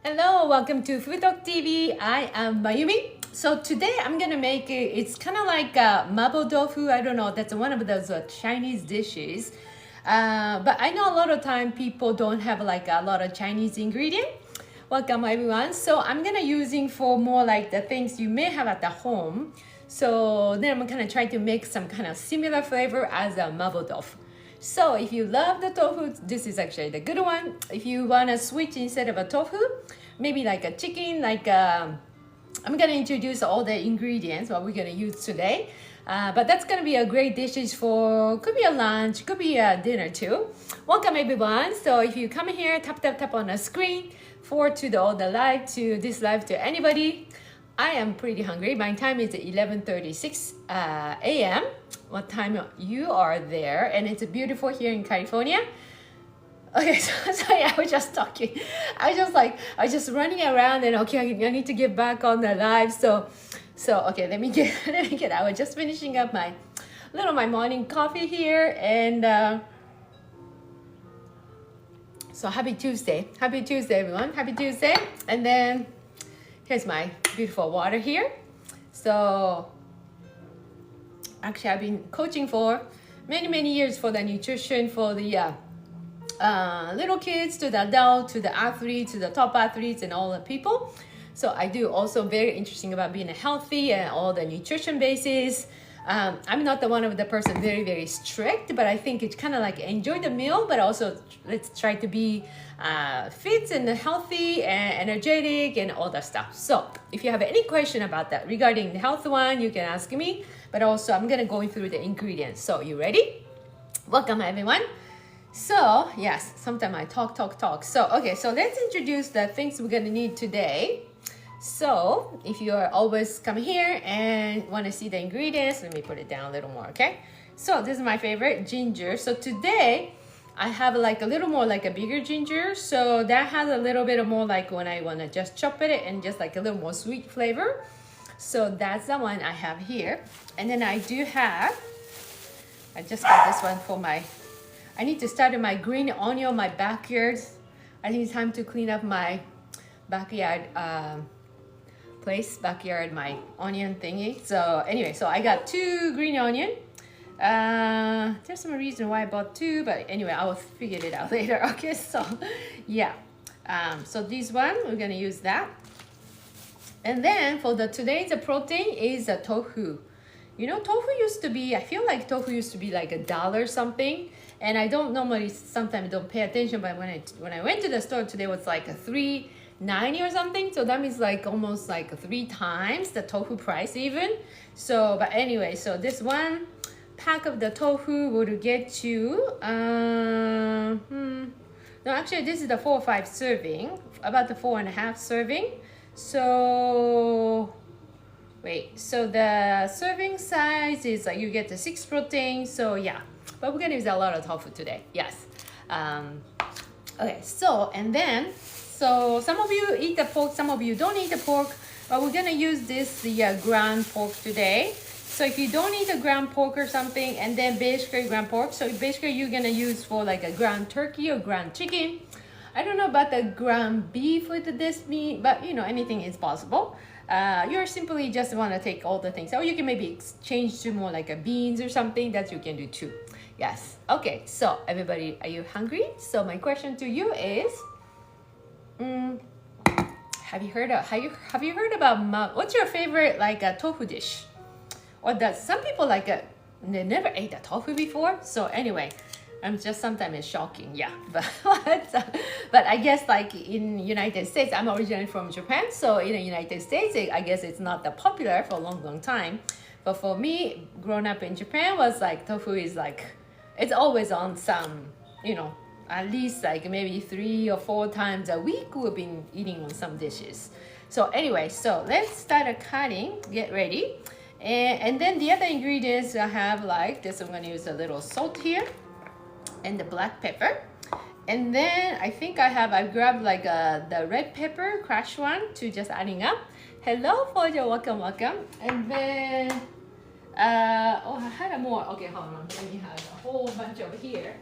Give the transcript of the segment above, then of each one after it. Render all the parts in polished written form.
Hello, welcome to FoodtokTV. I am Mayumi. So today I'm gonna make it's kind of like Mabo Tofu. I don't know, that's one of those Chinese dishes. But I know a lot of time people don't have like a lot of Chinese ingredient. Welcome everyone. So I'm gonna using for more like the things you may have at the home. So then I'm gonna try to make some kind of similar flavor as a Mabodofo. So if you love the tofu, this is actually the good one. If you wanna switch instead of a tofu, maybe like a chicken, I'm gonna introduce all the ingredients what we're gonna use today. But that's gonna be a great dishes for, could be a lunch, could be a dinner too. Welcome everyone. So if you come here, tap on the screen, forward to all the live, to this live to anybody. I am pretty hungry. My time is 11:36 a.m. What time you are there? And it's beautiful here in California. Okay, so sorry, I was just talking. I was just running around and okay, I need to get back on the live. So okay, let me get. I was just finishing up my morning coffee here, and so happy Tuesday, everyone, happy Tuesday. And then here's my beautiful water here. So actually, I've been coaching for many years for the nutrition for the little kids to the adult to the athletes to the top athletes and all the people. So I do also very interesting about being healthy and all the nutrition basis. I'm not the one of the person very strict, but I think it's kind of like enjoy the meal, but also let's try to be fit and healthy and energetic and all that stuff. So if you have any question about that regarding the health one, you can ask me, but also I'm gonna go through the ingredients. So you ready? Welcome everyone. So yes, sometimes I talk. So okay, so let's introduce the things we're gonna need today. So if you are always come here and want to see the ingredients, let me put it down a little more, okay? So this is my favorite, ginger. So today I have like a little more like a bigger ginger. So that has a little bit of more like when I want to just chop it and just like a little more sweet flavor. So that's the one I have here. And then I do have, I just got this one for my, I need to start my green onion, my backyard. I think it's time to clean up my backyard backyard, my onion thingy. So anyway, so I got 2 green onion. There's some reason why I bought 2, but anyway, I will figure it out later. Okay, so yeah, so this one we're gonna use that. And then for today's protein is a tofu. You know, tofu used to be, I feel like tofu used to be like $1 something, and I don't normally sometimes don't pay attention, but when I went to the store today, it was like a $3.90 or something. So that means like almost like 3 times the tofu price even. So but anyway, so this one pack of the tofu would get you no, actually this is the 4 or 5 serving, about the 4.5 serving. So wait, so the serving size is like you get the 6 protein. So yeah, but we're gonna use a lot of tofu today. Yes. Okay, so and then so some of you eat the pork, some of you don't eat the pork, but we're gonna use the ground pork today. So if you don't eat the ground pork or something, and then basically ground pork, so basically you're gonna use for like a ground turkey or ground chicken. I don't know about the ground beef with this meat, but you know, anything is possible. You're simply just want to take all the things, or you can maybe change to more like a beans or something that you can do too. Yes. Okay, so everybody, are you hungry? So my question to you is, have you heard about what's your favorite like a tofu dish? Or does some people like they never ate a tofu before? So anyway, I'm just sometimes it's shocking, yeah. But I guess like in United States, I'm originally from Japan, so in the United States, I guess it's not that popular for a long time. But for me, growing up in Japan was like tofu is like, it's always on some, you know, at least like maybe 3 or 4 times a week we've been eating on some dishes. So anyway, so let's start cutting, get ready. And then the other ingredients I have like this, I'm gonna use a little salt here and the black pepper. And then I think I grabbed like the red pepper, crushed one, to just adding up. Hello, Fojo, welcome. And then, oh, I had more. Okay, hold on, let me have a whole bunch over here.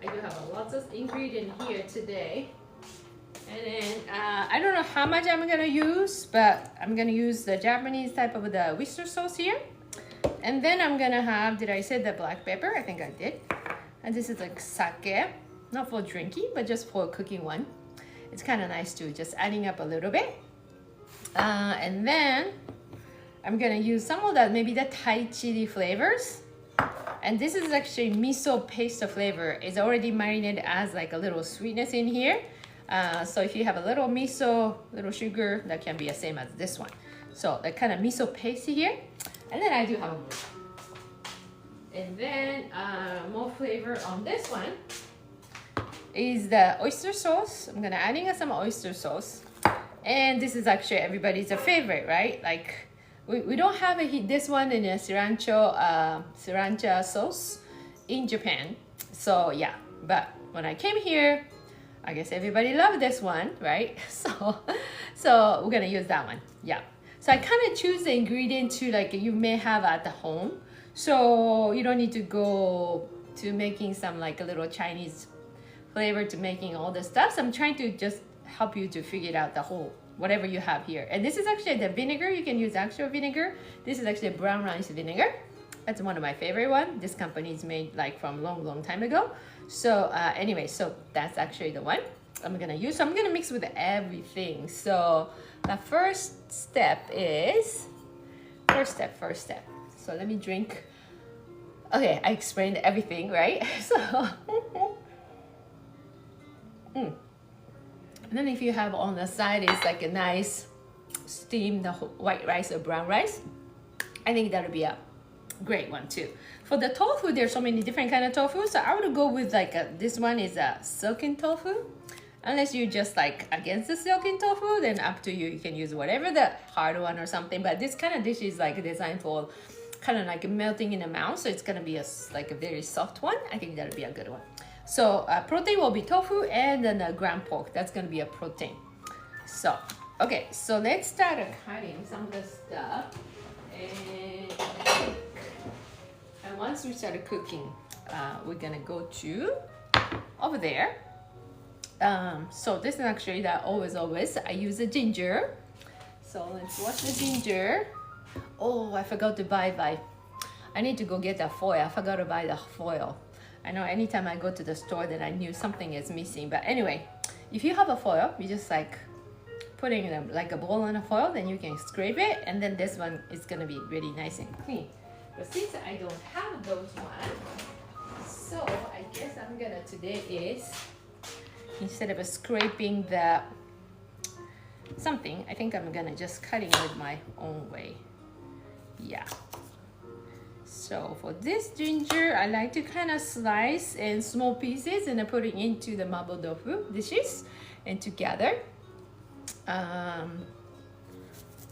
I do have lots of ingredient here today. And then I don't know how much I'm gonna use, but I'm gonna use the Japanese type of the oyster sauce here. And then I'm gonna have, did I say the black pepper? I think I did. And this is like sake, not for drinking, but just for cooking one. It's kind of nice too, just adding up a little bit. And then I'm gonna use some of that, maybe the Thai chili flavors. And this is actually miso paste flavor. It's already marinated as like a little sweetness in here. So if you have a little miso, little sugar, that can be the same as this one. So that kind of miso paste here. And then I do have a more. And then more flavor on this one is the oyster sauce. I'm gonna adding some oyster sauce. And this is actually everybody's favorite, right? Like we don't have this one in a sriracha sauce in Japan. So yeah, but when I came here, I guess everybody loved this one, right? So we're gonna use that one, yeah. So I kind of choose the ingredient to like you may have at the home. So you don't need to go to making some like a little Chinese flavor to making all the stuff. So I'm trying to just help you to figure out the whole, whatever you have here. And this is actually the vinegar. You can use actual vinegar. This is actually brown rice vinegar. That's one of my favorite one. This company is made like from long time ago. So anyway, so that's actually the one I'm gonna use. So I'm gonna mix with everything. So the first step is, first step. So let me drink. Okay, I explained everything, right? So, And then if you have on the side, it's like a nice steamed white rice or brown rice. I think that'll be a great one too. For the tofu, there's so many different kind of tofu. So I would go with like this one is a silken tofu. Unless you just like against the silken tofu, then up to you. You can use whatever the hard one or something. But this kind of dish is like designed for kind of like melting in the mouth. So it's gonna be like a very soft one. I think that'll be a good one. So protein will be tofu and then ground pork. That's gonna be a protein. So, okay, so let's start cutting some of the stuff. And once we start cooking, we're gonna go to over there. So this is actually that always I use the ginger. So let's wash the ginger. Oh, I forgot to buy I need to go get the foil. I forgot to buy the foil. I know anytime I go to the store then I knew something is missing. But anyway, if you have a foil, you just like putting it like a bowl on a foil, then you can scrape it, and then this one is gonna be really nice and clean. But since I don't have those ones, so I guess I'm gonna today is, instead of scraping the something, I think I'm gonna just cutting with my own way. Yeah. So for this ginger, I like to kind of slice in small pieces and then put it into the Mabodofu dishes and together.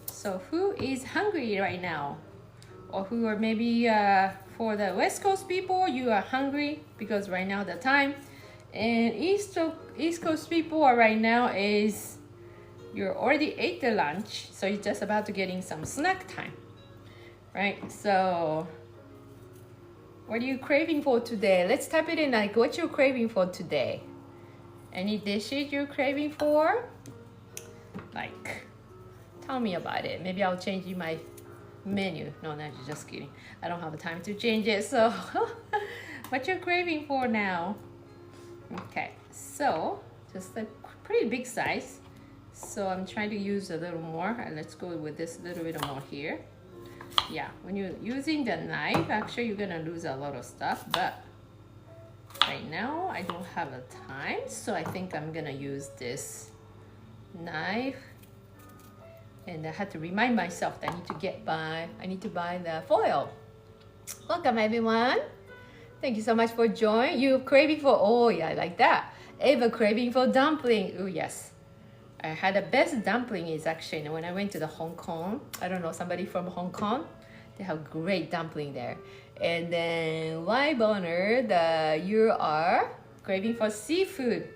So who is hungry right now? Or who are maybe for the West Coast people, you are hungry because right now the time. And East Coast people are right now is you already ate the lunch, so you're just about to getting some snack time, right? So what are you craving for today? Let's type it in like what you're craving for today. Any dishes you're craving for? Like, tell me about it. Maybe I'll change my menu. No, just kidding. I don't have the time to change it. So what you're craving for now? Okay, so just a pretty big size. So I'm trying to use a little more, and let's go with this little bit more here. Yeah, when you're using the knife, actually you're gonna lose a lot of stuff, but right now I don't have a time, so I think I'm gonna use this knife. And I had to remind myself that I need to buy the foil. Welcome everyone. Thank you so much for joining. You craving for, oh yeah, I like that. Ava craving for dumpling. Oh yes. I had the best dumpling is actually when I went to the Hong Kong. I don't know, somebody from Hong Kong. They have great dumpling there. And then Y Bonner, you are craving for seafood.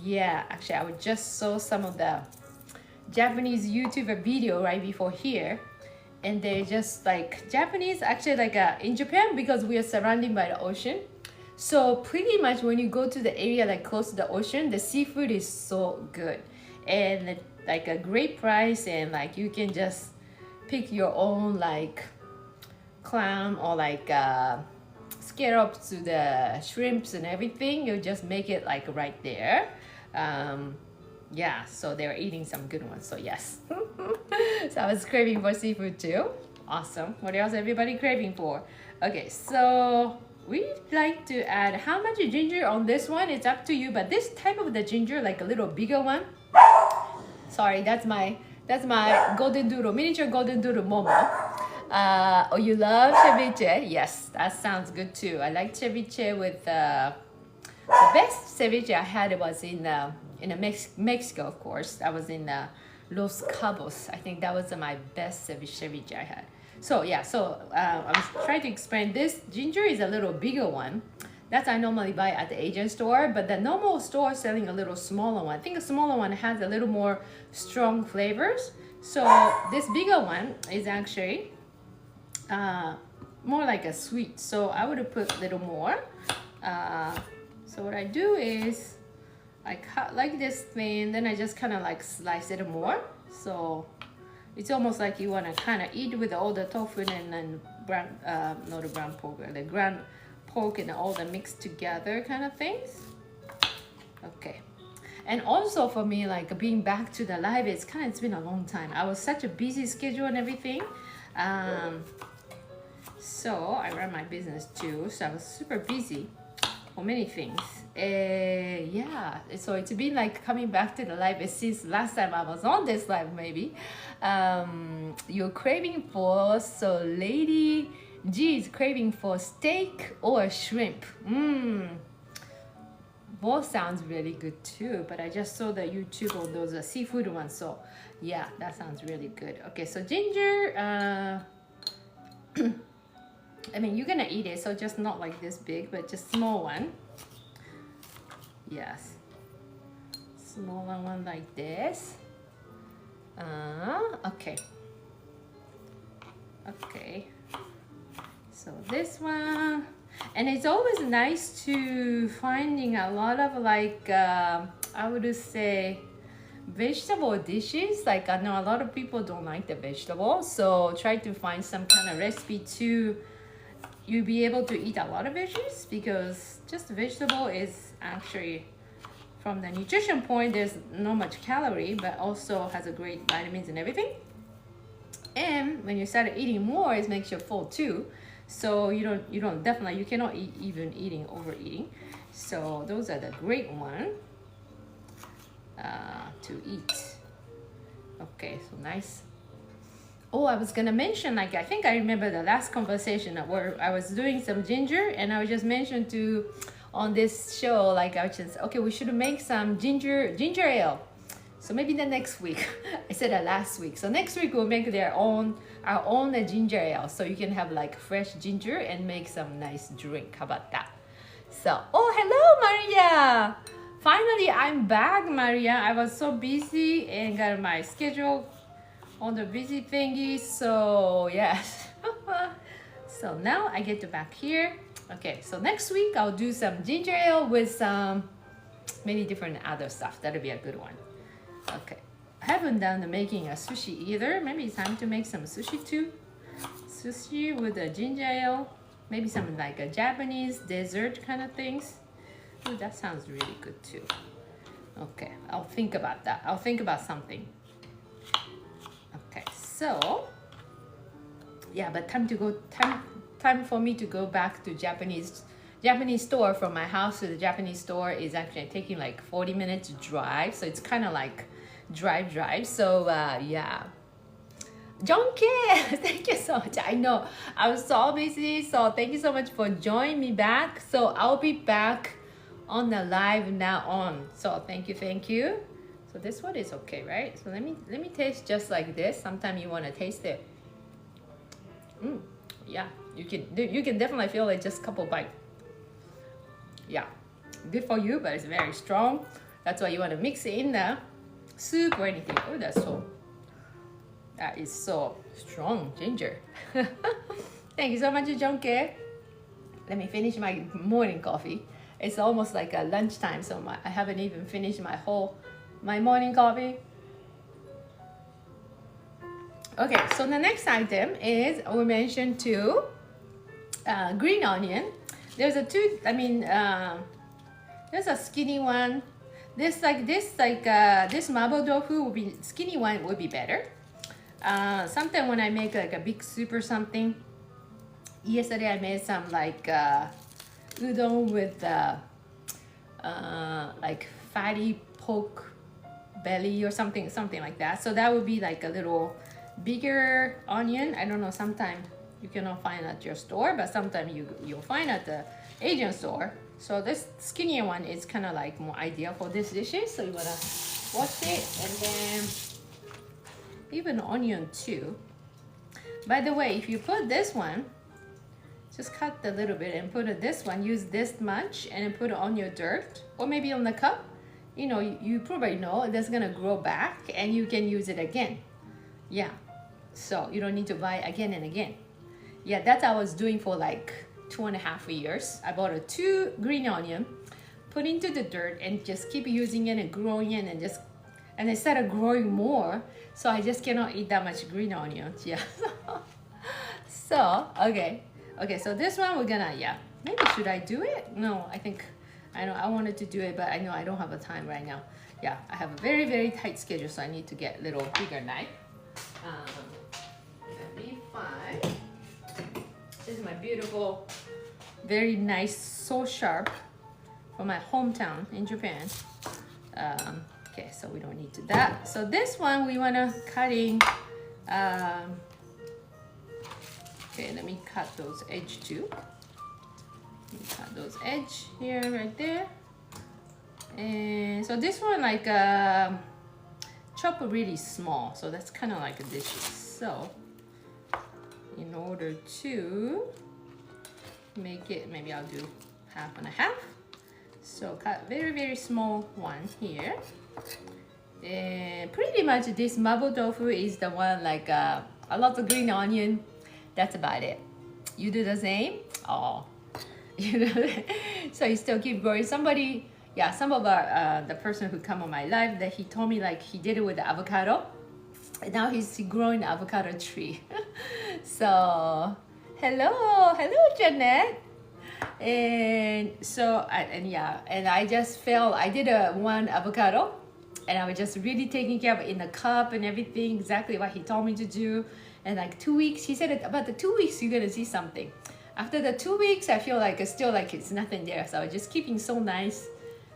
Yeah, actually I just saw some of the Japanese YouTuber video right before here. And they're just like Japanese, actually like in Japan, because we are surrounded by the ocean. So pretty much when you go to the area like close to the ocean, the seafood is so good and like a great price, and like you can just pick your own like clam or like scallops to the shrimps and everything. You just make it like right there. Yeah, so they're eating some good ones, so yes. So I was craving for seafood too. Awesome. What else everybody craving for? Okay, so we like to add how much ginger on this one, it's up to you, but this type of the ginger, like a little bigger one. Sorry, that's my golden doodle, miniature golden doodle Momo. Oh, you love ceviche? Yes, that sounds good too. I like ceviche with the best ceviche I had was in Mexico, of course. I was in Los Cabos. I think that was my best ceviche I had. So yeah, I was trying to explain this. Ginger is a little bigger one. That's I normally buy at the Asian store, but the normal store selling a little smaller one. I think a smaller one has a little more strong flavors. So this bigger one is actually more like a sweet. So I would have put a little more. So what I do is I cut like this thin, then I just kind of like slice it more. So it's almost like you want to kind of eat with all the tofu and then not the brown pork, the ground pork and all the mixed together kind of things. Okay. And also for me, like being back to the live, it's been a long time. I was such a busy schedule and everything. So I run my business too, so I was super busy for many things. Yeah, so it's been like coming back to the live since last time I was on this live maybe. You're craving for, so Lady G is craving for steak or shrimp. Both sounds really good too, but I just saw the YouTube on those seafood ones, so yeah, that sounds really good. Okay, so ginger, I mean, you're gonna eat it, so just not like this big, but just small one. Yes, smaller one like this. Okay. Okay. So this one, and it's always nice to finding a lot of like I would say vegetable dishes. Like I know a lot of people don't like the vegetables, so try to find some kind of recipe to you be able to eat a lot of veggies, because just vegetable is actually, from the nutrition point, there's not much calorie, but also has a great vitamins and everything. And when you start eating more, it makes you full too. So you cannot eat even overeating. So those are the great one to eat. Okay, so nice. Oh, I was gonna mention, like I think I remember the last conversation where I was doing some ginger, and I was just mentioned to on this show, like I was just, okay, we should make some ginger ale. So maybe the next week. I said that last week. So next week we'll make our own ginger ale. So you can have like fresh ginger and make some nice drink. How about that? So, oh, hello, Maria. Finally, I'm back, Maria. I was so busy and got my schedule on the busy thingy. So yes. So now I get to back here. Okay, so next week I'll do some ginger ale with some many different other stuff. That'll be a good one. Okay, I haven't done the making a sushi either. Maybe it's time to make some sushi too. Sushi with a ginger ale. Maybe some like a Japanese dessert kind of things. Ooh, that sounds really good too. Okay, I'll think about that. I'll think about something. Okay, so yeah, but time for me to go back to Japanese store. From my house to the Japanese store is actually taking like 40 minutes drive, so it's kind of like drive. So yeah, John K, thank you so much. I know I was so busy, so thank you so much for joining me back. So I'll be back on the live now on. So thank you. So this one is okay, right? So let me taste just like this. Sometimes you want to taste it. Yeah, you can definitely feel it, just a couple bites. Yeah, good for you, but it's very strong. That's why you want to mix it in the soup or anything. Oh, that is so strong ginger. Thank you so much, Jonke. let me finish my morning coffee. It's almost like a lunchtime, so I haven't even finished my morning coffee. Okay, so the next item is, we mentioned two green onion. There's a there's a skinny one. This Mabodofu would be, skinny one would be better. Sometimes when I make like a big soup or something, yesterday I made some like udon with like fatty pork belly or something like that. So that would be like a little bigger onion. I don't know, sometimes you cannot find at your store, but sometimes you'll find at the Asian store. So this skinnier one is kind of like more ideal for this dishes. So you wanna wash it, and then even onion too. By the way, if you put this one, just cut a little bit and put this one, use this much and then put it on your dirt or maybe on the cup. You know, you probably know that's gonna grow back and you can use it again. Yeah, so you don't need to buy again and again. Yeah, that's what I was doing for like 2.5 years. I bought 2 green onion, put into the dirt and just keep using it and growing it, and it started growing more, so I just cannot eat that much green onions. Yeah. So okay, so this one we're gonna, yeah, maybe should I do it? No, I know I wanted to do it, but I know I don't have a time right now. Yeah, I have a very, very tight schedule, so I need to get a little bigger knife. Let me find. This is my beautiful, very nice, so sharp, from my hometown in Japan. Okay, so we don't need to that. So this one we wanna cutting. Okay, let me cut those edge too. Let me cut those edge here, right there. And so this one like chop really small, so that's kind of like a dish. So in order to make it, maybe I'll do 1/2. So cut very, very small one here. And pretty much this Mabo Tofu is the one like a lot of green onion. That's about it. You do the same? Oh, you know, so you still keep growing. Somebody, yeah, some of our the person who come on my live, that he told me like he did it with the avocado. And now he's growing the avocado tree. So hello Janet. And so I just felt I did one avocado, and I was just really taking care of it in the cup and everything, exactly what he told me to do. And like 2 weeks, he said about the 2 weeks you're gonna see something. After the 2 weeks, I feel like it's still like it's nothing there. So I was just keeping so nice.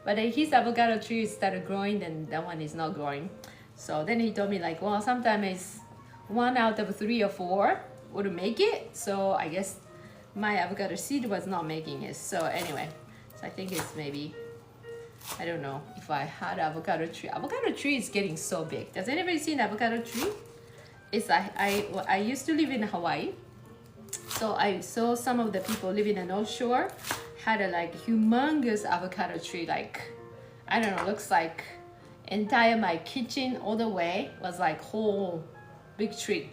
But his avocado tree started growing, and that one is not growing. So then he told me like, well, sometimes it's 1 out of 3 or 4 would make it. So I guess my avocado seed was not making it. So anyway, so I think it's maybe, I don't know if I had avocado tree. Avocado tree is getting so big. Does anybody see an avocado tree? It's I used to live in Hawaii. So I saw some of the people living in the North Shore had a like humongous avocado tree, like, I don't know, looks like entire my kitchen all the way was like whole big tree.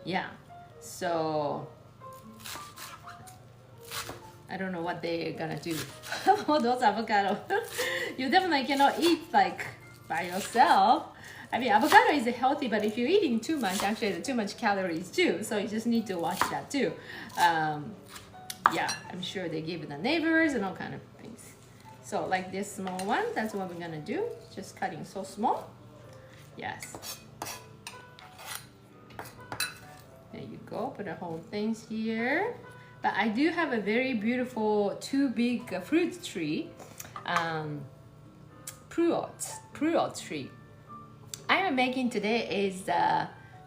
Yeah, so I don't know what they're gonna do for those avocado. You definitely cannot eat like by yourself. I mean, avocado is healthy, but if you're eating too much, actually there's too much calories too. So you just need to watch that too. Yeah, I'm sure they give the neighbors and all kind of things. So like this small one, that's what we're gonna do. Just cutting so small. Yes. There you go. Put the whole things here. But I do have a very beautiful 2 big fruit tree, pruot tree. I am making today is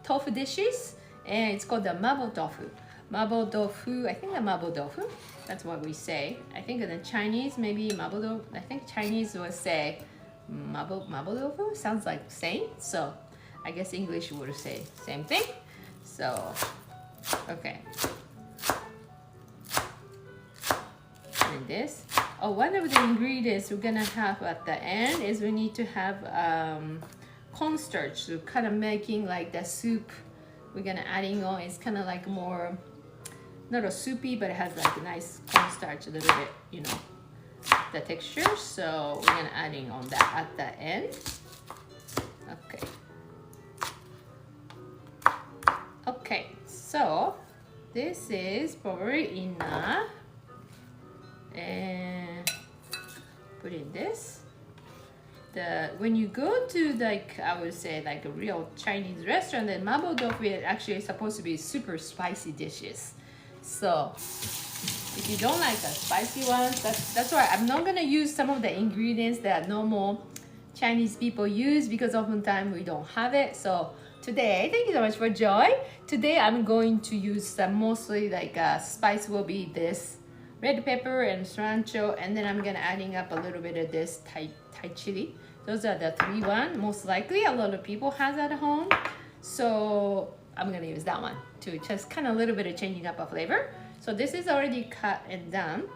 tofu dishes, and it's called the Mabo Tofu. Mabodofu, I think the Mabodofu, that's what we say. I think in the Chinese, maybe Mabodofu, I think Chinese will say Mabodofu, sounds like same. So I guess English would say same thing. So, okay. And this, oh, one of the ingredients we're gonna have at the end is we need to have cornstarch to kind of making like the soup we're gonna adding on. It's kind of like more not a soupy, but it has like a nice cornstarch, a little bit, you know, the texture. So we're gonna adding on that at the end. Okay. Okay, so this is probably enough. And put in this. When you go to, like, I would say like a real Chinese restaurant, then Mabodofu is actually supposed to be super spicy dishes. So if you don't like the spicy ones, that's why I'm not gonna use some of the ingredients that normal Chinese people use, because oftentimes we don't have it. So today, thank you so much for Joy. Today I'm going to use some mostly like spice will be this red pepper and cilantro, and then I'm gonna adding up a little bit of this Thai chili. Those are the 3 one. Most likely a lot of people has at home, so I'm gonna use that one to just kind of a little bit of changing up a flavor. So this is already cut and done.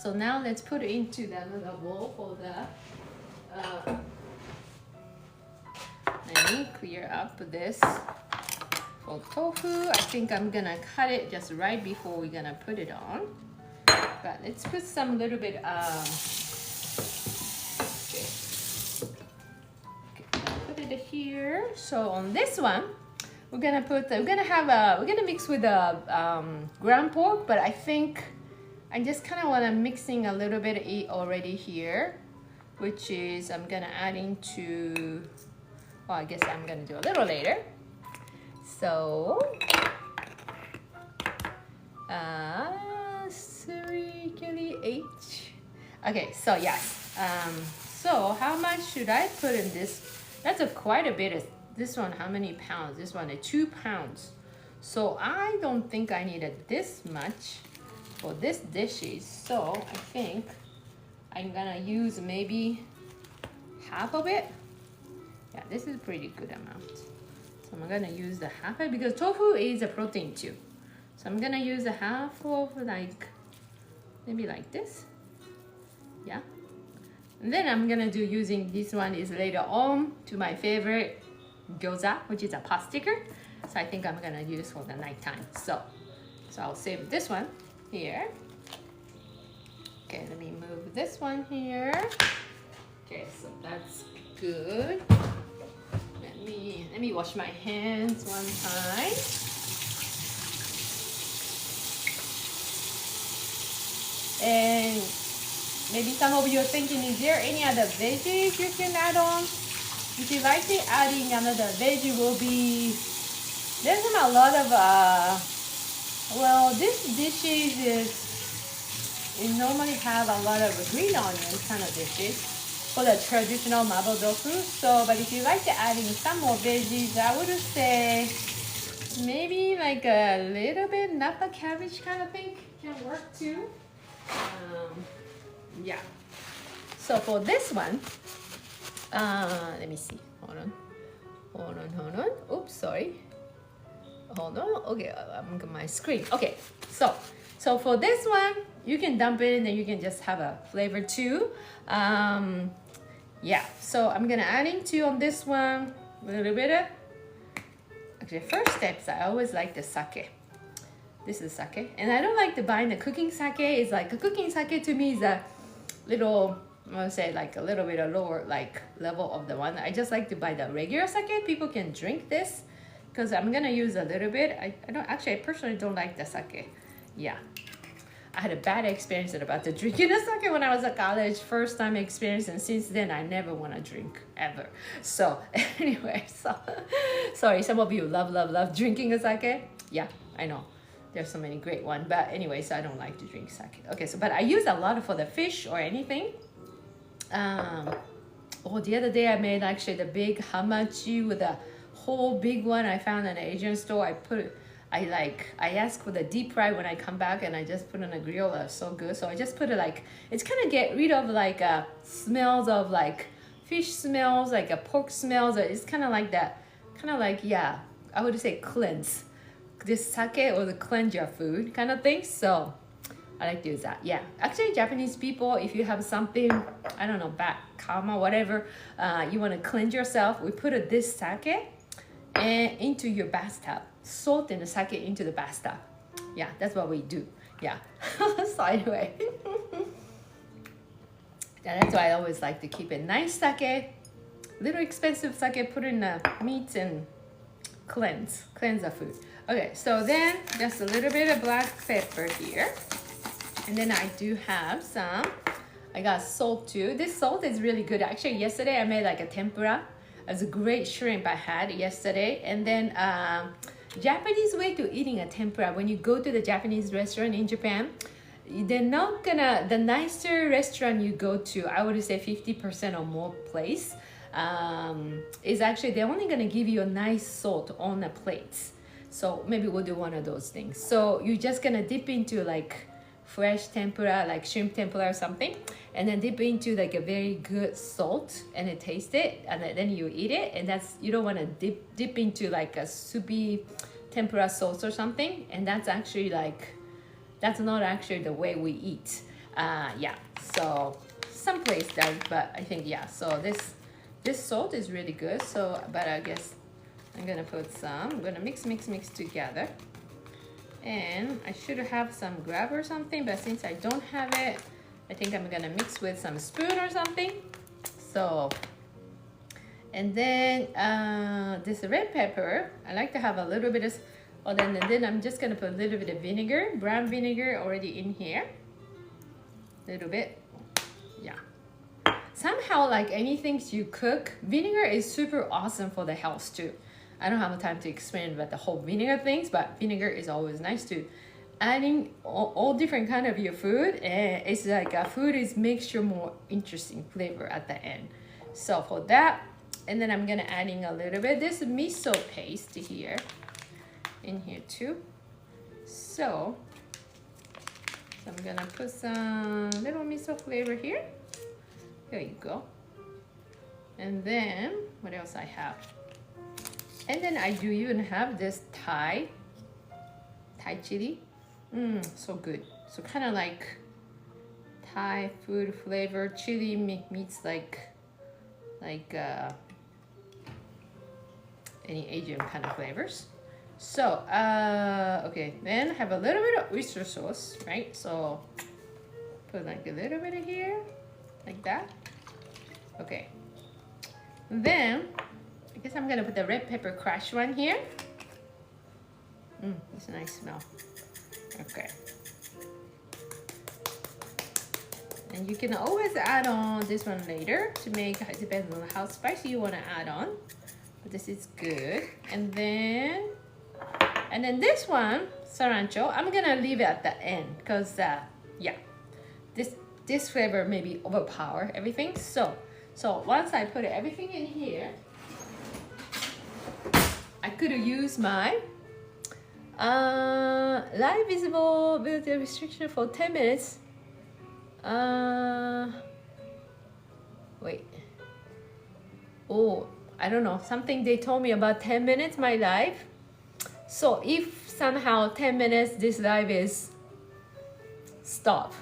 So now let's put it into the another bowl for the let me clear up this for tofu. I think I'm gonna cut it just right before we're gonna put it on. But let's put some little bit put it here. So on this one, we're gonna mix with the ground pork, but I think I just kind of want to mixing a little bit of it already here, which is I'm gonna add into, well, I guess I'm gonna do a little later. So H. Okay, so yes. So how much should I put in this? That's quite a bit of this one. How many pounds? This one is 2 pounds. So I don't think I needed this much for this dishes. So I think I'm gonna use maybe half of it. Yeah, this is a pretty good amount. So I'm gonna use the half of it because tofu is a protein too. So I'm gonna use a half of, like, maybe like this. Yeah. And then I'm gonna do using this one is later on to my favorite gyoza, which is a pot sticker. So I think I'm gonna use for the nighttime. So I'll save this one here. Okay, let me move this one here. Okay, so that's good. Let me wash my hands one time. And maybe some of you are thinking, is there any other veggies you can add on? If you like to adding another veggie will be, there's a lot of, well, this dishes is, it normally have a lot of green onion kind of dishes for the traditional Mabodofu. So, but if you like to adding some more veggies, I would say maybe like a little bit napa cabbage kind of thing can work too. Yeah. So for this one, let me see. Hold on. Oops, sorry. Hold on. Okay, I'm on my screen. Okay, so for this one, you can dump it and then you can just have a flavor too. Yeah. So I'm gonna add into on this one a little bit of. Actually, first steps, I always like the sake. This is sake, and I don't like to buy the cooking sake. It's like a cooking sake to me is a little, I would say like a little bit of lower like level of the one. I just like to buy the regular sake. People can drink this because I'm gonna use a little bit. I personally don't like the sake. Yeah, I had a bad experience about the drinking the sake when I was at college. First time experience, and since then I never want to drink ever. So anyway, so sorry, some of you love drinking a sake. Yeah, I know. There's so many great ones, but anyway, so I don't like to drink sake. Okay, so but I use a lot for the fish or anything. Oh, the other day I made actually the big hamachi with a whole big one I found in an Asian store. I asked for the deep fry when I come back, and I just put it on a grill. That's so good. So I just put it like, it's kind of get rid of like smells of like fish smells, like a pork smells. It's kind of like that, yeah, I would say cleanse. This sake or the cleanse your food kind of thing. So I like to use that. Yeah, actually Japanese people, if you have something, I don't know, bad karma, whatever, you want to cleanse yourself, we put this sake and into your bathtub, salt and the sake into the bathtub. Yeah, that's what we do. Yeah. So anyway, yeah, that's why I always like to keep a nice sake, little expensive sake, put in the meats and cleanse the food. Okay, so then just a little bit of black pepper here, and then I do have some. I got salt too. This salt is really good. Actually, yesterday I made like a tempura. It was a great shrimp I had yesterday, and then Japanese way to eating a tempura. When you go to the Japanese restaurant in Japan, they're not gonna, the nicer restaurant you go to, I would say 50% or more place, is actually, they're only gonna give you a nice salt on the plates. So maybe we'll do one of those things. So you're just gonna dip into like fresh tempura, like shrimp tempura or something, and then dip into like a very good salt and then taste it, and then you eat it. And that's, you don't want to dip into like a soupy tempura sauce or something, and that's actually like, that's not actually the way we eat. Yeah, so some place does, but I think, yeah, so this salt is really good. So, but I guess I'm gonna put some, I'm gonna mix together. And I should have some grab or something, but since I don't have it, I think I'm gonna mix with some spoon or something. So, and then this red pepper, I like to have a little bit of, oh, then I'm just gonna put a little bit of vinegar, brown vinegar already in here. A little bit, yeah. Somehow, like anything you cook, vinegar is super awesome for the health too. I don't have time to explain about the whole vinegar things, but vinegar is always nice too. Adding all different kind of your food, it's like food is makes you more interesting flavor at the end. So for that, and then I'm gonna adding a little bit this miso paste here, in here too. So I'm gonna put some little miso flavor here. There you go. And then what else I have? And then I do even have this Thai chili. So good. So kind of like Thai food flavor. Chili meets like any Asian kind of flavors. So okay, then have a little bit of oyster sauce, right? So put like a little bit of here, like that. Okay. Then I guess I'm gonna put the red pepper crush one here. It's a nice smell. Okay. And you can always add on this one later to make, it depends on how spicy you want to add on. But this is good. And then this one, cilantro, I'm gonna leave it at the end because yeah, this flavor maybe overpower everything. So once I put everything in here, I could use my live visible with the restriction for 10 minutes. Wait. Oh, I don't know. Something they told me about 10 minutes my live. So if somehow 10 minutes this live is stop,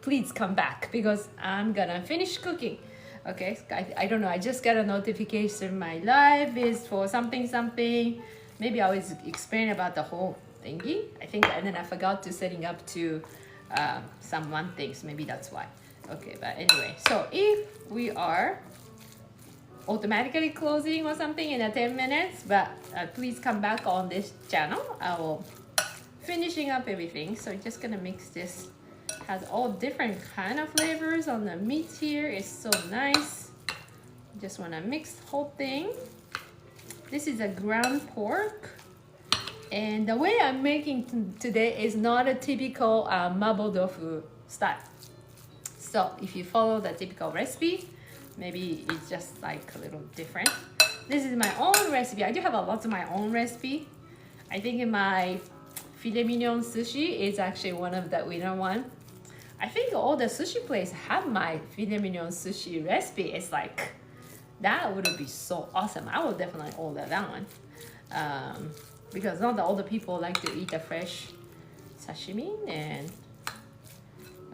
please come back because I'm gonna finish cooking. Okay, I don't know. I just got a notification my live is for something. Maybe I was explaining about the whole thingy, I think, and then I forgot to setting up to some one things. Maybe that's why. Okay, but anyway, so if we are automatically closing or something in 10 minutes, but please come back on this channel. I will finishing up everything. So just gonna mix this. Has all different kind of flavors on the meat here. It's so nice. Just want to mix the whole thing. This is a ground pork, and the way I'm making today is not a typical Mabodofu style. So if you follow the typical recipe, maybe it's just like a little different. This is my own recipe. I do have a lot of my own recipe. I think in my filet mignon sushi is actually one of the winner one. I think all the sushi places have my filet mignon sushi recipe. It's like, that would be so awesome. I will definitely order that one. Because not all the people like to eat the fresh sashimi. And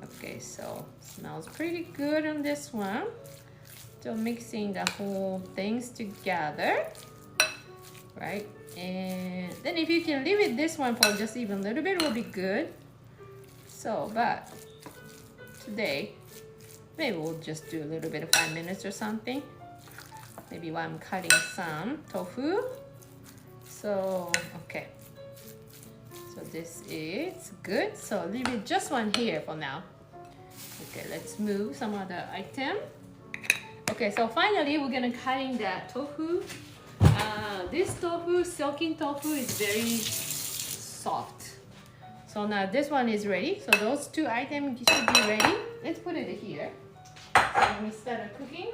okay, so smells pretty good on this one. Still mixing the whole things together. right? And then if you can leave it this one for just even a little bit, will be good. So, but today, maybe we'll just do a little bit of 5 minutes or something. Maybe while I'm cutting some tofu. So, okay. So this is good. So leave it just one here for now. Okay, let's move some other item. Okay, so finally we're gonna cutting that tofu. This tofu, silken tofu, is very soft. So now this one is ready. So those two items should be ready. Let's put it here. So when we start cooking,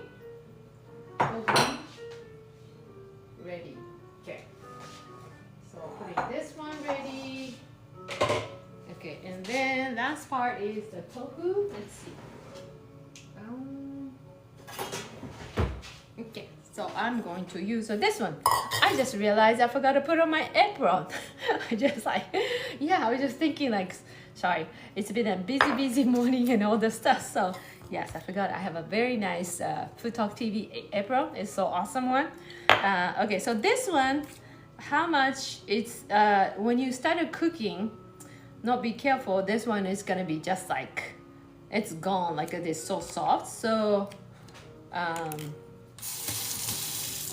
tofu ready. Okay. So putting this one ready. Okay, and then last part is the tofu. Let's see. Okay, so I'm going to use this one. I just realized I forgot to put on my apron. I just like, yeah, I was just thinking like, sorry, it's been a busy morning and all the stuff. So yes, I forgot I have a very nice FoodtokTV apron. It's so awesome one. Okay, so this one, how much it's, when you started cooking, not be careful, this one is gonna be just like, it's gone, like it is so soft. So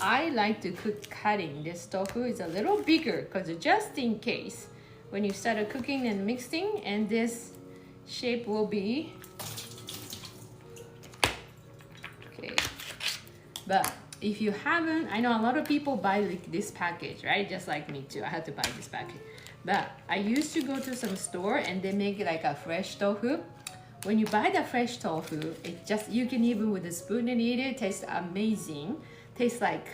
I like to cook cutting this tofu is a little bigger because just in case when you started cooking and mixing, and this shape will be okay. But if you haven't, I know a lot of people buy like this package, right? Just like me too, I had to buy this package. But I used to go to some store and they make like a fresh tofu. When you buy the fresh tofu, it just, you can even with a spoon and eat it. It tastes amazing. Tastes like,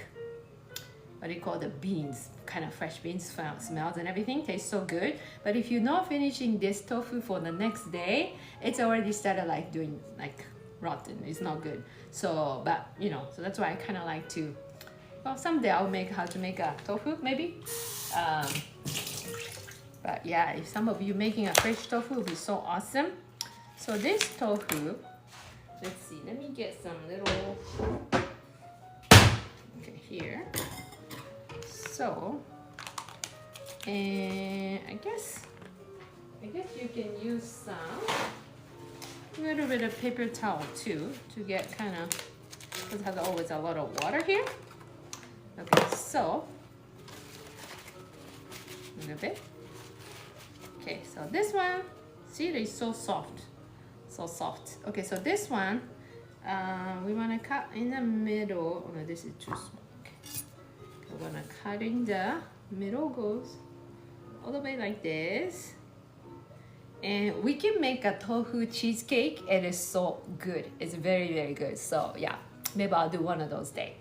what do you call the beans, kind of fresh beans smells and everything. Tastes so good. But if you're not finishing this tofu for the next day, it's already started like doing like rotten. It's not good. So, but you know, so that's why I kind of like to, well, someday I'll make how to make a tofu maybe. But yeah, if some of you making a fresh tofu, it would be so awesome. So this tofu, let's see, let me get some little, okay, here. So, and I guess you can use some, a little bit of paper towel too, to get kind of, because it has always a lot of water here. Okay, so, a little bit. Okay, so this one, see, it's so soft, so soft. Okay, so this one, we want to cut in the middle. Oh no, this is too small. Okay, we're gonna cut in the middle, goes all the way like this, and we can make a tofu cheesecake. It is so good. It's very good. So yeah, maybe I'll do one of those days.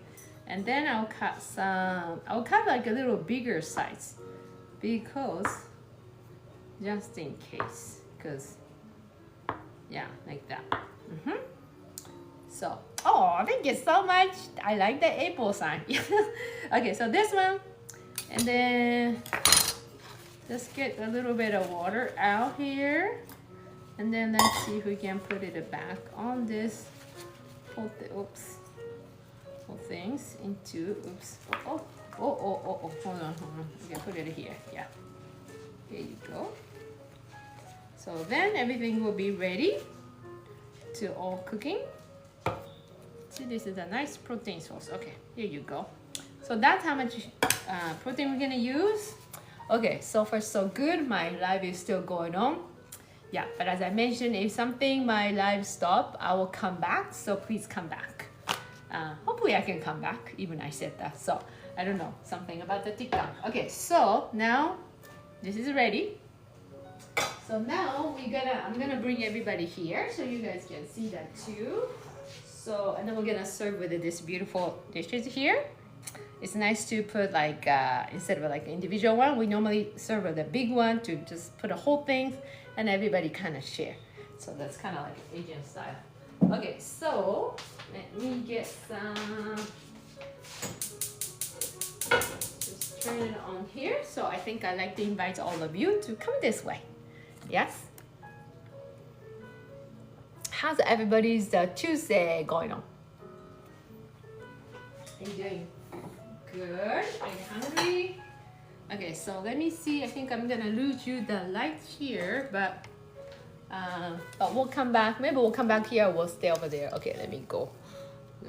And then I'll cut some. I'll cut like a little bigger size because. Just in case, because yeah, like that. So, oh, thank you so much. I like the April sign. Okay, so this one, and then just get a little bit of water out here, and then let's see if we can put it back on this whole whole things into hold on. We can put it here. Yeah, here you go. So then everything will be ready to all cooking. See, this is a nice protein source. Okay, here you go. So that's how much protein we're gonna use. Okay, so far so good. My live is still going on. Yeah, but as I mentioned, if something my live stop, I will come back. So please come back. Hopefully I can come back. Even I said that. So I don't know, something about the TikTok. Okay, so now this is ready. So now I'm gonna bring everybody here so you guys can see that too. So, and then we're gonna serve with this beautiful dishes here. It's nice to put like, instead of like an individual one, we normally serve with a big one to just put a whole thing and everybody kind of share. So that's kind of like Asian style. Okay, so let me get some, just turn it on here. So I think I'd like to invite all of you to come this way. Yes? How's everybody's Tuesday going on? Are you doing good. Are you hungry? Okay, so let me see. I think I'm gonna lose you the light here, but we'll come back. Maybe we'll come back here. We'll stay over there. Okay, let me go.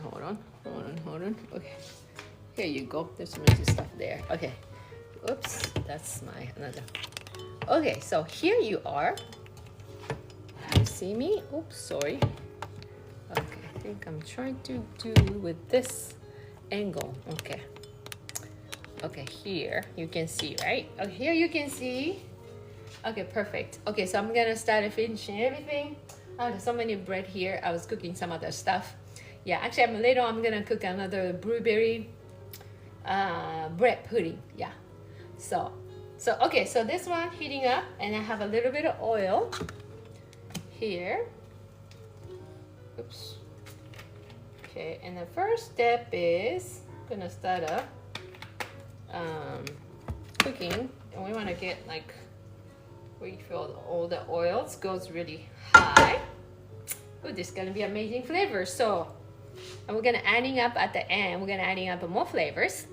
Hold on. Okay, here you go. There's so much stuff there. Okay, oops, that's my another. Okay, so here you are. You see me? Oops, sorry. Okay, I think I'm trying to do with this angle. Okay, here you can see, right? Okay, here you can see. Okay, perfect. Okay, so I'm gonna start finishing everything. Oh, there's so many bread here. I was cooking some other stuff. Yeah, actually, later I'm gonna cook another blueberry bread pudding. Yeah. So okay, so this one heating up, and I have a little bit of oil here. Oops. Okay, and the first step is gonna start up cooking, and we want to get like we feel all the oils goes really high. Oh, this is gonna be amazing flavor. So, and we're gonna adding up at the end. We're gonna adding up more flavors.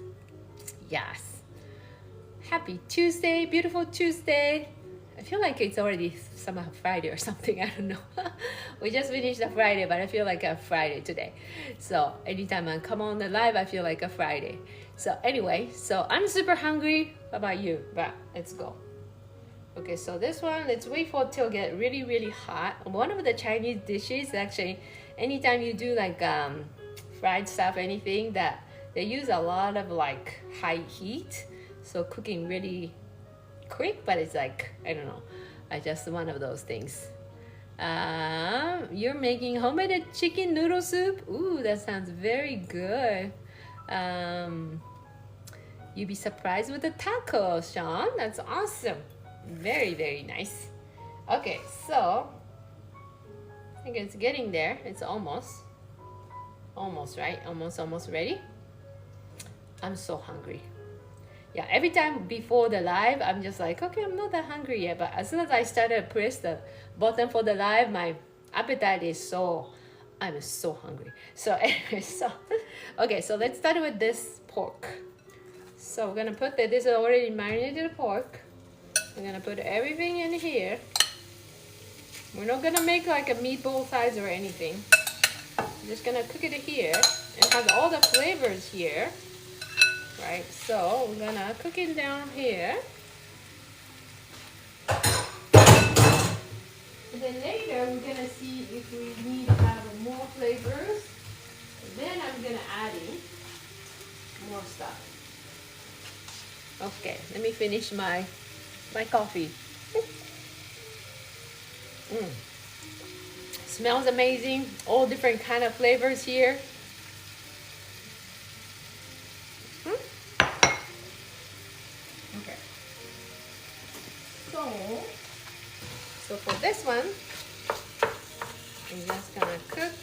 Yes. Happy Tuesday, beautiful Tuesday. I feel like it's already somehow Friday or something. I don't know. We just finished the Friday, but I feel like a Friday today. So anytime I come on the live, I feel like a Friday. So anyway, so I'm super hungry. How about you? But let's go. Okay, so this one, let's wait for it till get really, really hot. One of the Chinese dishes, actually, anytime you do like fried stuff, anything that they use a lot of like high heat. So cooking really quick, but it's like, I don't know. I just one of those things. You're making homemade chicken noodle soup. Ooh, that sounds very good. You'd be surprised with the taco, Sean. That's awesome. Very, very nice. Okay, so I think it's getting there. It's almost right. Almost ready. I'm so hungry. Yeah, every time before the live, I'm just like, okay, I'm not that hungry yet. But as soon as I started to press the button for the live, my appetite is I'm so hungry. So anyway, okay, so let's start with this pork. So we're gonna put this is already marinated pork. We're gonna put everything in here. We're not gonna make like a meatball size or anything. I'm just gonna cook it here and have all the flavors here. Right, so we're gonna cook it down here. And then later we're gonna see if we need to have more flavors. And then I'm gonna add in more stuff. Okay, let me finish my coffee. Smells amazing. All different kind of flavors here. So for this one, I'm just gonna cook.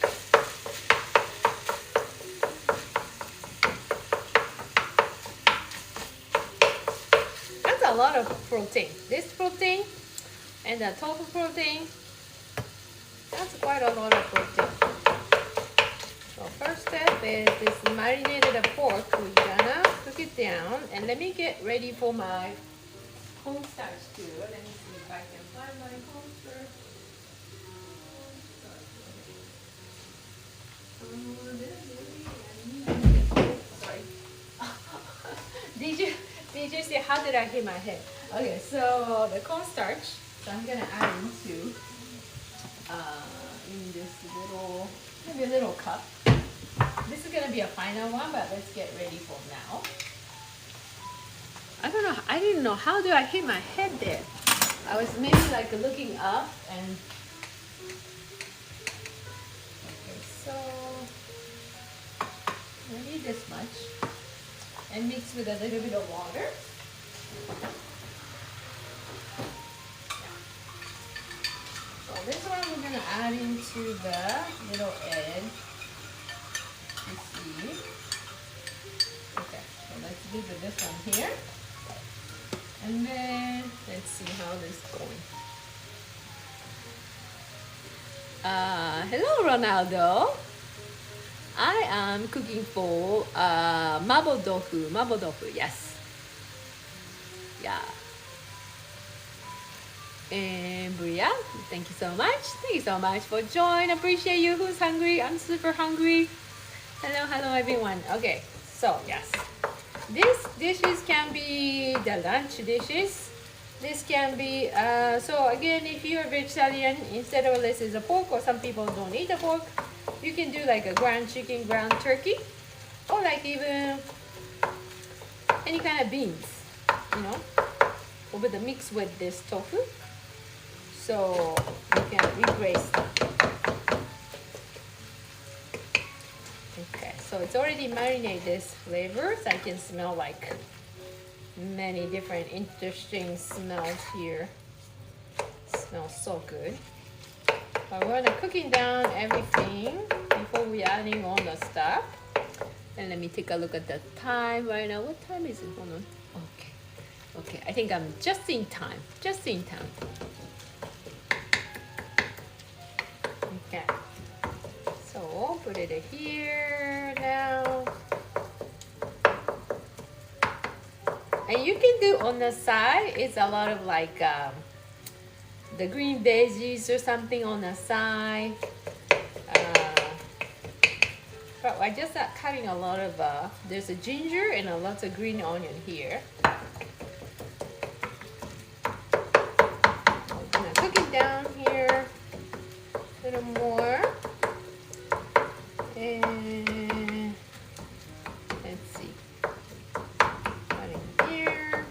That's a lot of protein. This protein and the tofu protein, that's quite a lot of protein. So first step is this marinated pork. We're gonna cook it down, and let me get ready for my cornstarch too. Let me see if I can find my cornstarch. Sorry. Did you see how did I hit my head? Okay, so the cornstarch. So I'm gonna add into in this maybe a little cup. This is gonna be a final one, but let's get ready for now. I don't know. I didn't know how do I hit my head there. I was maybe like looking up and. Okay, so maybe this much, and mix with a little bit of water. So this one we're gonna add into the little egg. You see. Okay, so let's do this one here. And then let's see how this is going. Hello, Ronaldo. I am cooking for Mabodofo, yes. Yeah. And Bria, thank you so much. Thank you so much for joining. Appreciate you. Who's hungry? I'm super hungry. Hello everyone. Okay, so yes. These dishes can be the lunch dishes. This can be, so again, if you're a vegetarian, instead of this is a pork, or some people don't eat the pork, you can do like a ground chicken, ground turkey, or like even any kind of beans, you know, with the mix with this tofu. So you can replace them. Okay, so it's already marinated this flavors. I can smell like many different interesting smells here. Smells so good. But we're gonna cooking down everything before we adding all the stuff. And let me take a look at the time right now. What time is it? Hold on. Okay. Okay, I think I'm just in time. Just in time. Okay. So put it here now. And you can do on the side, it's a lot of like the green veggies or something on the side. But I just cutting a lot of, there's a ginger and a lot of green onion here. I'm gonna cook it down here a little more. And let's see. Here.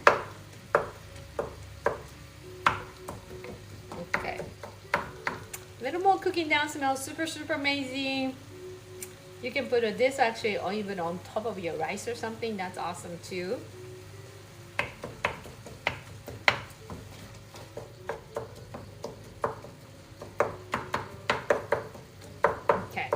Okay. A little more cooking down, smells super amazing. You can put this actually or even on top of your rice or something. That's awesome too. Okay.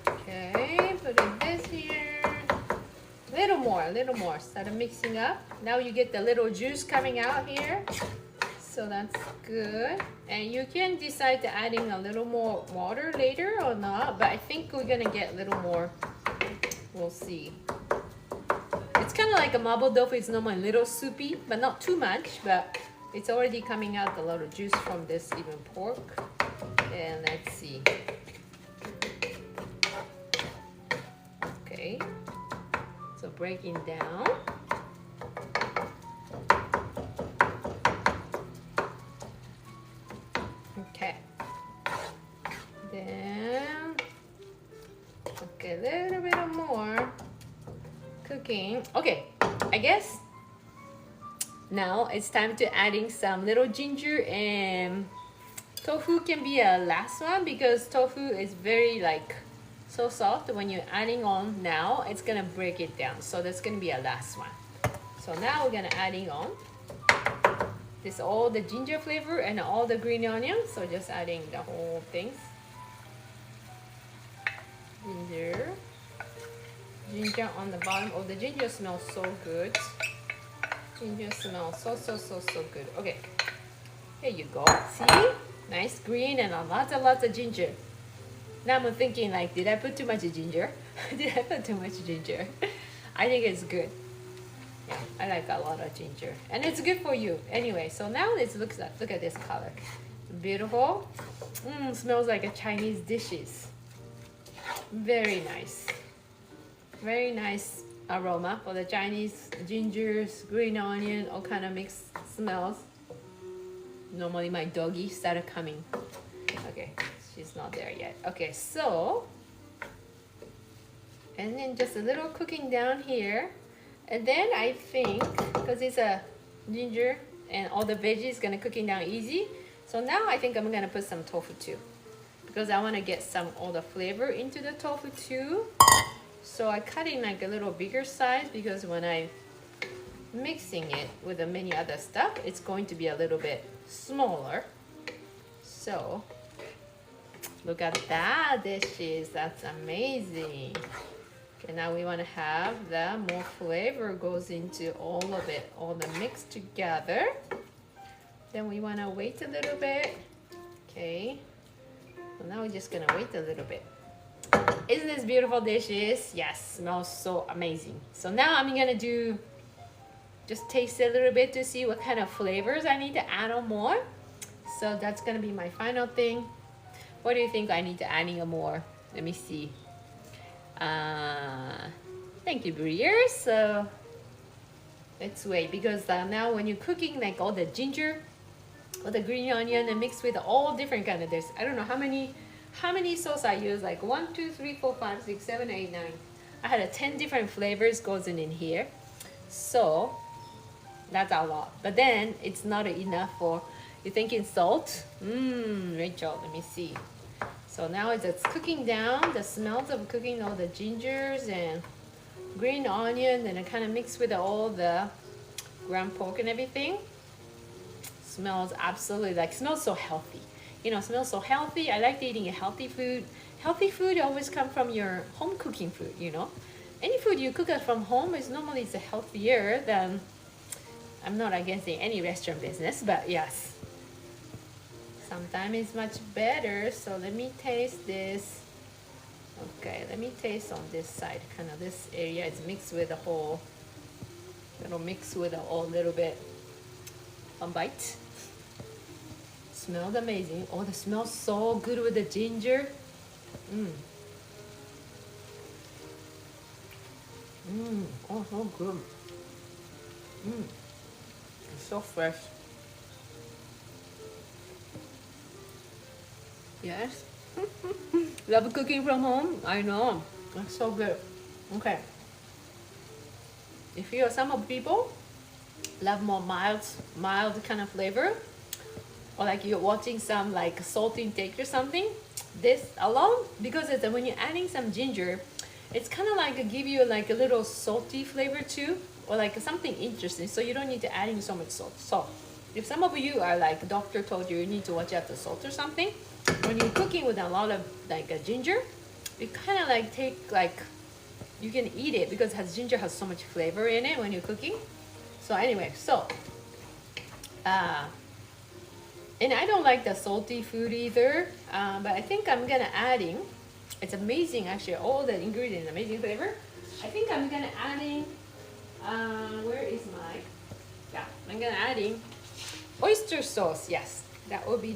Okay, put in this here. A little more. Start mixing up. Now you get the little juice coming out here. So that's good. And you can decide to adding a little more water later or not, but I think we're gonna get a little more. We'll see. It's kind of like a Mabodofo. It's normally a little soupy, but not too much, but it's already coming out a lot of juice from this even pork. And let's see. Okay. So breaking down. Okay. Then, okay, a little bit more cooking. Okay, I guess now it's time to adding some little ginger, and tofu can be a last one because tofu is very like so soft. When you're adding on now, it's gonna break it down. So that's gonna be a last one. So now we're gonna adding on this all the ginger flavor and all the green onion. So just adding the whole things. Ginger on the bottom. Oh, the ginger smells so good. Ginger smells so good. Okay, here you go. See, nice green and lots of ginger. Now I'm thinking like, did I put too much ginger? Did I put too much ginger? I think it's good. Yeah, I like a lot of ginger. And it's good for you. Anyway, so now it looks like, look at this color. Beautiful. Smells like a Chinese dishes. Very nice. Very nice aroma for the Chinese gingers, green onion, all kind of mixed smells. Normally my doggy started coming. Okay. She's not there yet. Okay, so, and then just a little cooking down here. And then I think, because it's a ginger and all the veggies gonna cooking down easy. So now I think I'm gonna put some tofu too. Because I wanna get some all the flavor into the tofu too. So I cut in like a little bigger size because when I mixing it with the many other stuff, it's going to be a little bit smaller. So, look at that dishes, that's amazing. Okay, now we want to have the more flavor goes into all of it, all the mix together. Then we want to wait a little bit. Okay, so now we're just gonna wait a little bit. Isn't this beautiful dishes? Yes, smells so amazing. So now I'm gonna just taste a little bit to see what kind of flavors I need to add on more. So that's gonna be my final thing. What do you think I need to add in more? Let me see. Thank you, Breer. So let's wait, because now when you're cooking, like all the ginger or the green onion and mixed with all different kind of this. I don't know how many sauce I use, like 1, 2, 3, 4, 5, 6, 7, 8, 9. I had 10 different flavors goes in here. So that's a lot. But then it's not enough for, you're thinking salt? Rachel, let me see. So now it's cooking down, the smells of cooking all the gingers and green onion, and it kind of mixed with all the ground pork and everything. Smells absolutely like, smells so healthy. You know, smells so healthy. I like eating a healthy food. Healthy food always comes from your home cooking food, you know. Any food you cook at from home is normally healthier than, I'm not against any restaurant business, but yes. Sometimes it's much better. So let me taste this. Okay, let me taste on this side. Kind of this area is mixed with the whole, it'll mix with a little bit. One bite. Smells amazing. Oh, the smells so good with the ginger. Oh, so good. It's so fresh. Yes. Love cooking from home. I know. It's so good. Okay. If you are some of people love more mild kind of flavor, or like you're watching some like salt intake or something, this alone, because it's when you're adding some ginger, it's kind of like give you like a little salty flavor too, or like something interesting. So you don't need to add in so much salt. So if some of you are like doctor told you need to watch out the salt or something, when you're cooking with a lot of like a ginger, it kind of like take like, you can eat it because ginger has so much flavor in it when you're cooking. So anyway, so and I don't like the salty food either, but I think I'm gonna adding, it's amazing actually, all the ingredients, amazing flavor. I think I'm gonna adding, where is my, yeah, I'm gonna adding oyster sauce. Yes, that will be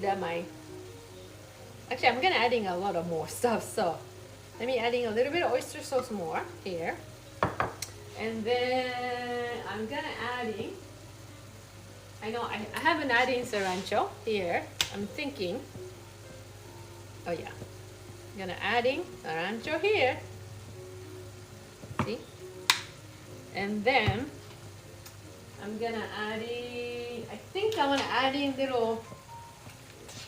actually I'm gonna adding a lot of more stuff. So let me adding a little bit of oyster sauce more here. And then I'm gonna adding, I know I haven't added cilantro here. I'm thinking, oh yeah, I'm gonna adding cilantro here. See? And then I'm gonna adding, I think I wanna adding little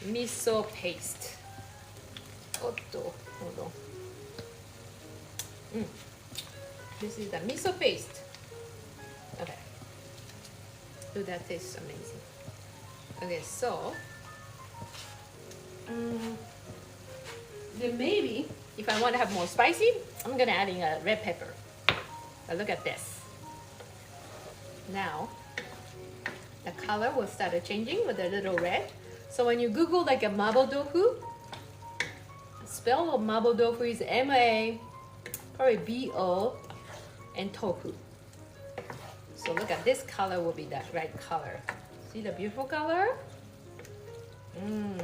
miso paste. Hold on. This is the miso paste. Okay. Oh, that tastes amazing. Okay, so then maybe if I want to have more spicy, I'm gonna add in a red pepper. But look at this. Now the color will start changing with a little red. So when you Google like a Mabodofu, spell of Mabodofu is M-A, probably B-O, and tofu. So look at this color will be that right color. See the beautiful color? And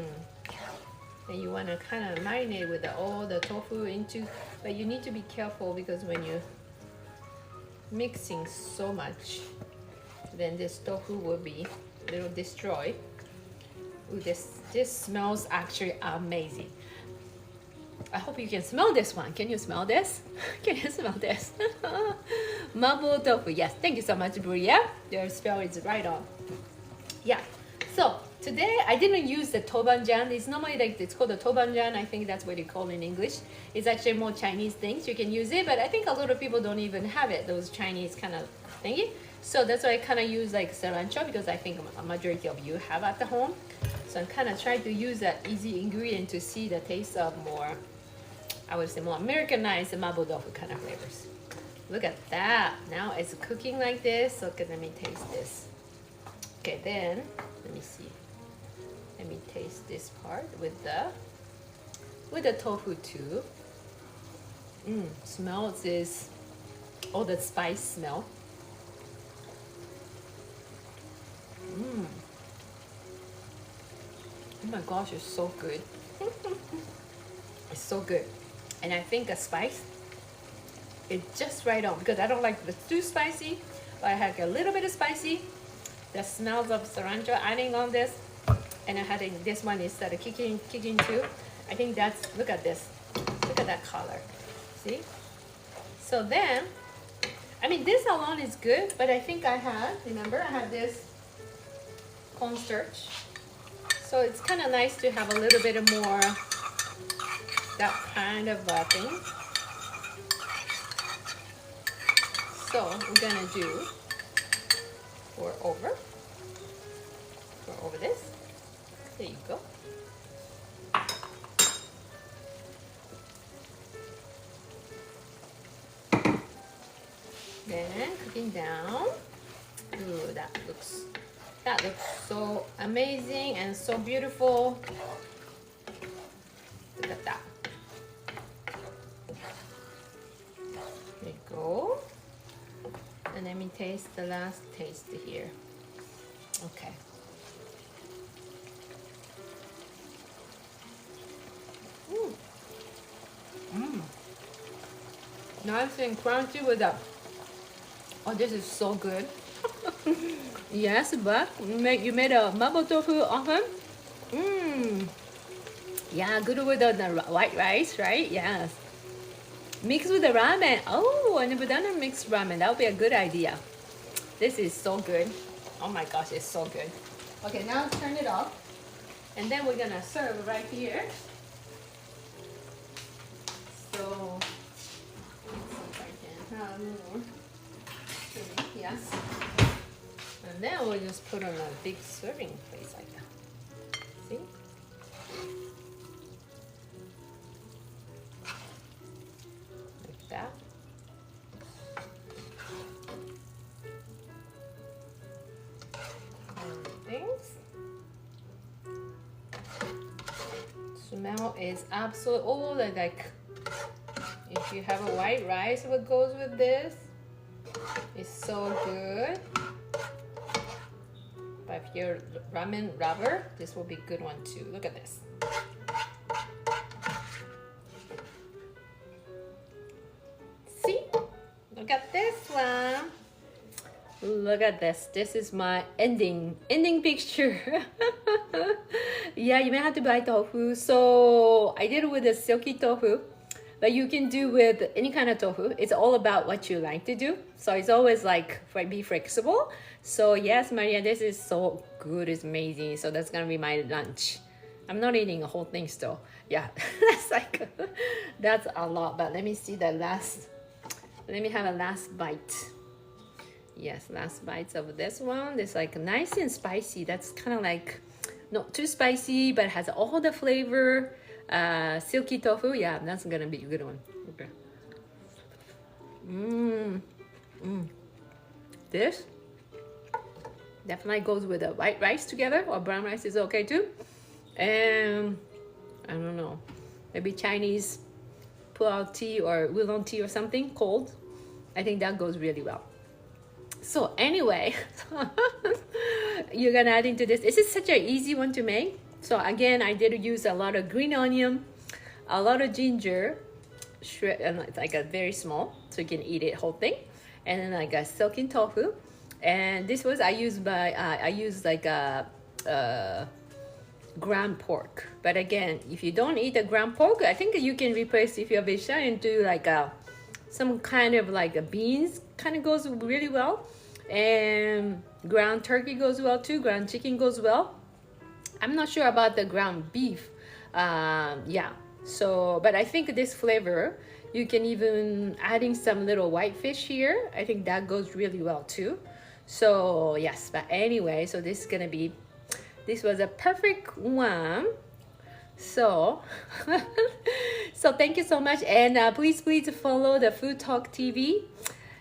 you want to kind of marinate with all the tofu into, but you need to be careful because when you're mixing so much, then this tofu will be a little destroyed. Ooh, this smells actually amazing. I hope you can smell this one. Can you smell this? Can you smell this? Mabo Tofu. Yes, thank you so much, Bria. Your spell is right on. Yeah. So today I didn't use the douban. It's normally like it's called the douban. I think that's what you call it in English. It's actually more Chinese things. You can use it, but I think a lot of people don't even have it. Those Chinese kind of thingy. So that's why I kind of use like cilantro because I think a majority of you have at the home. So I'm kind of trying to use that easy ingredient to see the taste of more I would say more Americanized Mabodofu kind of flavors. Look at that. Now it's cooking like this. So let me taste this. Okay, then let me see. Let me taste this part with the tofu too. Smells this, all the spice smell. Oh my gosh, it's so good. It's so good. And I think the spice is just right on, because I don't like the too spicy, but I had a little bit of spicy. The smells of cilantro adding on this, and I had this one is started kicking too. I think that's, look at this. Look at that color. See? So then, I mean, this alone is good, but I think I had, remember, I had this cornstarch. So it's kind of nice to have a little bit of more that kind of thing. So we're gonna do pour over this. There you go. Then cooking down. Ooh, that looks so amazing and so beautiful. Look at that. There you go. And let me taste the last taste here. Okay. Nice and crunchy with that. Oh, this is so good. Yes, but you made a Mabo Tofu often. Yeah, good with the white rice, right? Yes. Mixed with the ramen. Oh, and banana mixed ramen. That would be a good idea. This is so good. Oh my gosh, it's so good. Okay, now turn it off. And then we're gonna serve right here. So, let's see if I can have more. Yes. And then we'll just put on a big serving plate like that. See? Like that. And things. Smell is absolutely, oh, like, if you have a white rice, what goes with this? It's so good. But if you're ramen lover, this will be a good one too. Look at this. See? Look at this one. Look at this. This is my ending picture. Yeah, you may have to buy tofu. So I did it with a silky tofu. But you can do with any kind of tofu. It's all about what you like to do. So it's always like, be flexible. So yes, Maria, this is so good. It's amazing. So that's gonna be my lunch. I'm not eating a whole thing still. Yeah, that's like, that's a lot. But let me see the last, let me have a last bite. Yes, last bites of this one. It's like nice and spicy. That's kind of like, not too spicy, but has all the flavor. Silky tofu, yeah, that's gonna be a good one. Okay. This definitely goes with the white rice together, or brown rice is okay too. And I don't know, maybe Chinese pu'ao tea or oolong tea or something cold. I think that goes really well. So anyway, you're gonna add into this. This is such an easy one to make. So again, I did use a lot of green onion, a lot of ginger, shred, and it's like a very small, so you can eat it whole thing, and then like a silken tofu. And this was I used like a ground pork. But again, if you don't eat the ground pork, I think you can replace, if you're vegetarian, do like some kind of like a beans kind of goes really well, and ground turkey goes well too. Ground chicken goes well. I'm not sure about the ground beef. Yeah, so, but I think this flavor, you can even adding some little white fish here. I think that goes really well too. So yes, but anyway, so this is gonna be, this was a perfect one. So, so thank you so much, and please follow the Food Talk TV.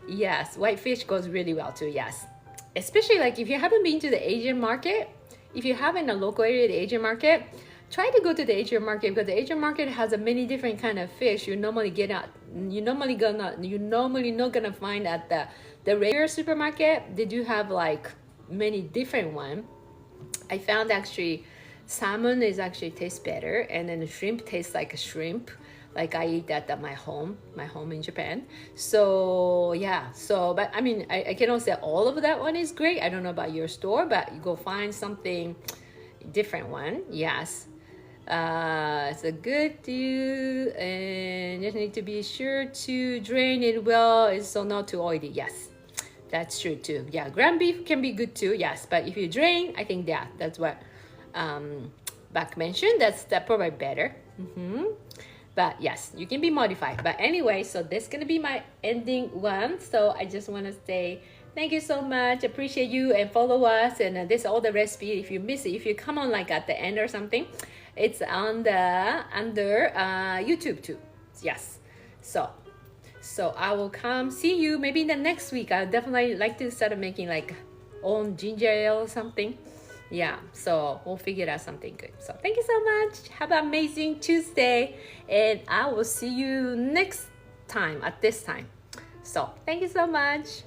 Yes, whitefish goes really well too. Yes, especially like if you haven't been to the Asian market, if you haven't a local area, the Asian market, try to go to the Asian market, because the Asian market has a many different kind of fish you normally get at. You're normally not gonna find at the regular supermarket. They do have like many different one. I found actually salmon is actually tastes better, and then the shrimp tastes like a shrimp, like I eat that at my home in Japan. So yeah, so but I mean I cannot say all of that one is great. I don't know about your store, but you go find something different one. Yes, it's a good deal, and you need to be sure to drain it well. It's so not too oily. Yes, that's true too. Yeah, ground beef can be good too. Yes, but if you drain, I think that's what Buck mentioned. That's probably better. But yes, you can be modified. But anyway, so this is gonna be my ending one. So I just want to say thank you so much. Appreciate you, and follow us. And this all the recipe. If you miss it, if you come on like at the end or something, it's on the under YouTube too. Yes. So I will come see you maybe in the next week. I definitely like to start making like own ginger ale or something. Yeah, so we'll figure out something good. So thank you so much. Have an amazing Tuesday, and I will see you next time at this time. So thank you so much.